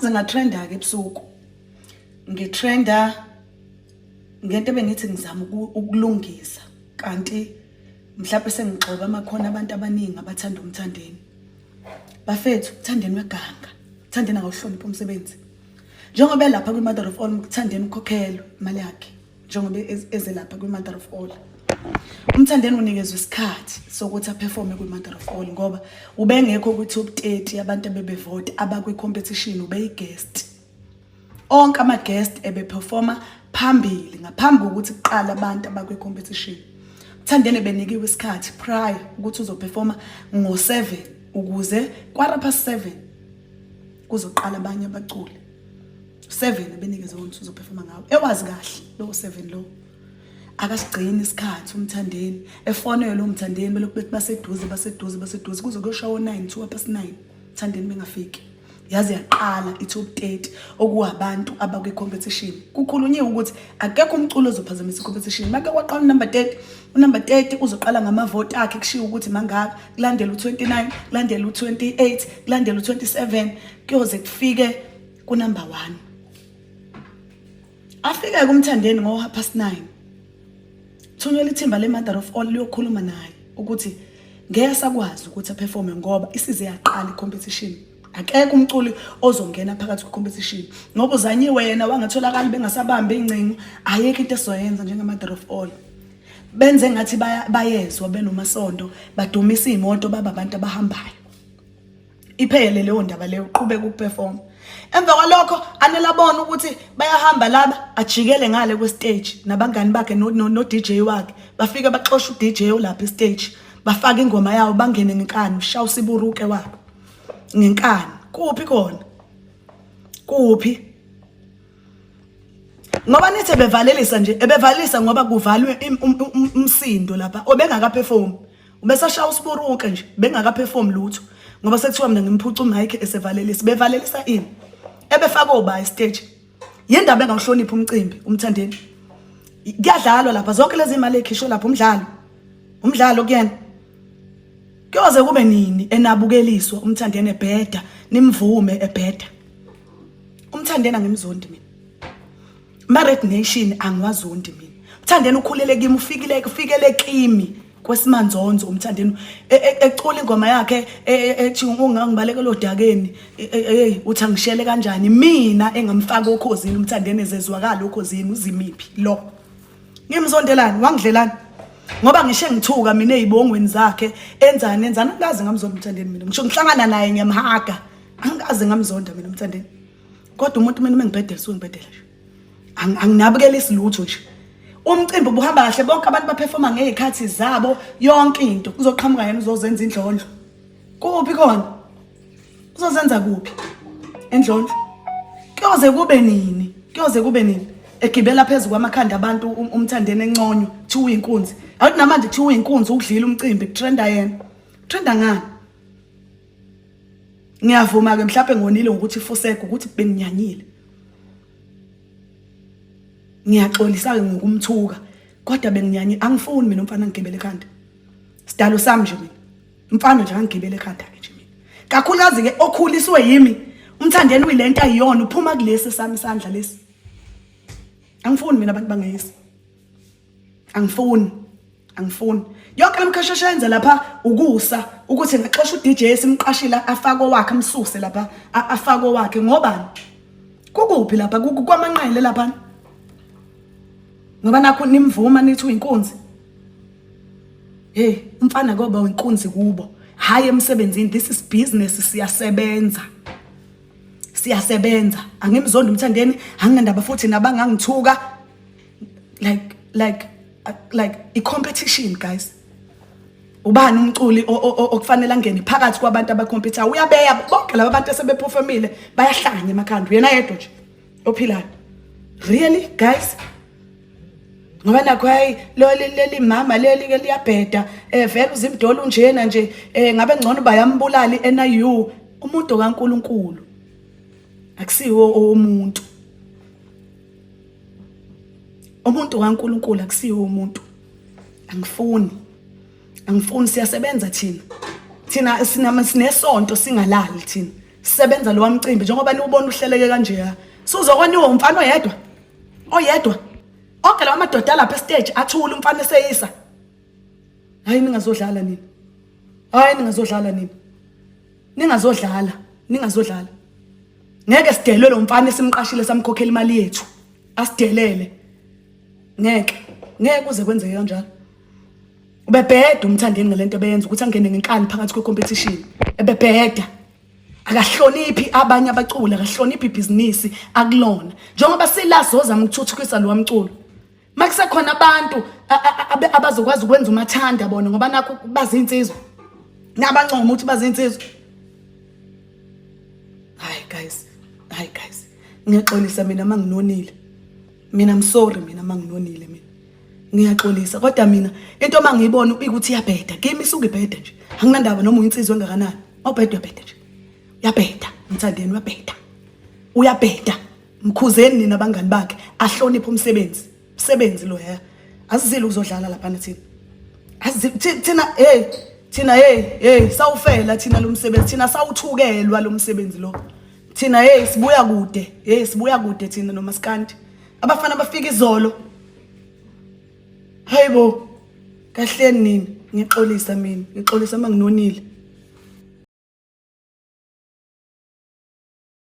ngaze ngatrenda ke ebusuku ngitrenda ngento ebengithi ngizama ukulungisa kanti mhlawumbe sengigxoba amakhona abantu abaningi abathanda uMthandeni bafethu uMthandeni weganga uMthandeni awuhlonipha umsebenzi njengoba lapha kwi-Mother of All uMthandeni ukhokhelo imali yakhe njengoba ezelapha kwi-Mother of All uMthandeni unikezwe isikhathi sokuthi aperforme kwi-Mother of All ngoba ubengekho ku-top 30 abantu abebevota abakwi-competition ubeyi-guest onke ama-guest ebeperforma phambili ngaphambi kokuthi kuqala abantu abakwi-competition uMthandeni benikiwe isikhathi prior ukuthi uzoperforma ngo-7 ukuze 7:15 kuzoqala abanye abaculi 7 benikezwe ukuthi uzoperforma ngawo ewazi kahle lo 7 lo akasigcina isikhathi uMthandeni efonelwe uMthandeni belokhu bethi baseduze kuze kuyoshawa 9 2:09 uMthandeni bengafiki yazi yaqala i-top 30 okuwabantu abakwi-competition kukhulunyiwe ukuthi akekho umculo ozophazamisa i-competition make kwaqala number 30 uzoqala ngamavoti akhe kushiya ukuthi mangaka kulandela u29 kulandela u28 kulandela u27 kuyoze kufike ku number 1 afike kuMthandeni ngo9:30 thunyela ithimba le-Mother of All liyokhuluma naye ukuthi ngeke sakwazi ukuthi aperforme ngoba isize yaqala i-competition akekho umculi ozongena phakathi kwe-competition ngoba uzanyiwe yena wangatholakala bengasabambe incingo ayekho into esoyenza njenge-Mother of All benze ngathi bayezwa benomasondo badumisa imoto baba abantu abahambayo iphele leyo ndaba leyo uqhubeka ukuperform emva kwalokho anelabona ukuthi bayahamba laba ajikele ngale kwe-stage nabangani bakhe no DJ wakhe bafika baxosha uDJ olapha e-stage bafaka ingoma yawo bangene ngenkani ushawa siburuke wabo ngenkani kuphi khona kuphi ngoba nithi bevalelisa nje ebevalisa ngoba kuvalwe umsindo lapha obengaka perform ubesashaya usiburuke nje bengaka perform lutho ngoba sekuthiwa mina ngimphuca uMike esevalelisa bevalelisa ini ebefaka oba e-stage yindaba engahlonipha umcimbi uMthandeni kuyadlalwa lapha zonke lezi imali ekhisho lapha umdlalo kuyena kuyoze kube nini enabukeliswa uMthandeni ebheda nimvume ebheda uMthandeni angimzondi mina Married Nation angiwazondi mina uMthandeni ukhulele kimi ufikele kimi kwesimanzonzo uMthandeni ecula ingoma yakhe ethi ungangibaleke lo dakeni uthi angishele kanjani mina engamfaka okhosini uMthandeni ezezwakala okhosini uzimiphi lo ngimzondelani wangidlelani ngoba ngishe ngithuka mina ezibongweni zakhe enzani angazi ngamzonda uMthandeni mina ngisho ngihlangana naye ngiyamhaga angazi ngamzonda mina uMthandeni kodwa umuntu mina mengibhedela ngibhedela nje anginabukelisi lutho nje umcimbi ubuhamba kahle bonke abantu baperforma ngezikhathi zabo yonke into kuzoqhamuka yena uzozenza indlondlo kuphi khona uzozenza kuphi endlondlo kuyoze kube nini egibela phezulu kwamakhanda abantu uMthandeni enconywa thi uyinkunzi awuthi namanje thi uyinkunzi ukudlila umcimbi kutrenda yena trenda ngani ngiyavuma ke mhlawumbe ngonile ukuthi ifuseke ukuthi benginyanyile ngiyaxolisa ke ngokumthuka kodwa benginyanye angifuni mina umfana ngigibele ekhanda sidalo sami nje mina umfana nje angigibele ekhanda ke nje mina kakhulukazi ke okhuliswe yimi uMthandeni uyilento ayiyona uphuma kulesi sami isandla lesi angifuni mina abantu bangeyisi angifuni yonke lemkhashasha yenza lapha ukusa ukuthi ngaxosha uDJ simqashila afako wakhe amsuse lapha afako wakhe ngobani kukuphi lapha kwamanqele lapha ngoba nakho nimvuma nithi uyinkunzi umfana ngoba uyinkunzi kubo hayi emsebenzini this is business siyasebenza angimzondi uMthandeni anginandaba futhi nabangangithuka like i-competition guys ubani umculi okufanele angene phakathi kwabantu abacompete uyabeya bonke laba bantu asebeperformile bayahlanya emakhanda yena yedwa nje ophilayo really guys ngoba nakho hayi leli mama leli ke liyabheda vele uZimdollar unjena nje ngabe ngcono bayambulali NIU umuntu kaNkuluNkulu akusiwo umuntu kaNkuluNkulu akusiwo umuntu angifuni siyasebenza thina sinesonto singalali thina Sebenza lo wamcimbi njengoba niubona uhleleke kanje ya. Suzokoniwa umfana oyedwa. Onke lawa madoda lapha stage athula umfana eseyisa. Hayi ningazodlala nini. Ningazodlala. Ngeke sidelwe lo mfana esimqashile samkhokhela imali yethu. Asidelele. Ngeke kuze kwenzeke kanjalo. Ubebheda uMthandeni ngalento beyenza ukuthi angene ngenkani phakathi kwecompetition. Ebebheda. Akahloniphi abanye abaculi, akahloniphi ibhizinisi akulona. Njengoba silazoza ukuthuthukisa lo wamculo. Makusekhona abantu abazokwazi ukwenza uMathanda bona ngoba nakho bazinsizwa. Nabancoma ukuthi bazinsizwa. Hayi guys. Ngiyaxolisa mina manginonile. Mina I'm sorry mina manginonile mina. Ngiyaxolisa kodwa mina into mangiyibona ukuthi iyabheda. Kimi sungibheda nje. Anginandaba noma uyinsizwe engakanani. Awubheda uyabheda nje. Uyabheda Mthandeni uyabheda. Mkhuzeni nina abangani bakhe ahloniphe umsebenzi lo ya. Asizile ukuzodlala lapha nathina. Thina sawufela thina lo msebenzi, thina sawuthukelwa lo msebenzi lo. Thina sibuya kude thina noMaskandi. Abafana bafika izolo. Hayibo. Kahleni nini? Ngixolisa manginonile.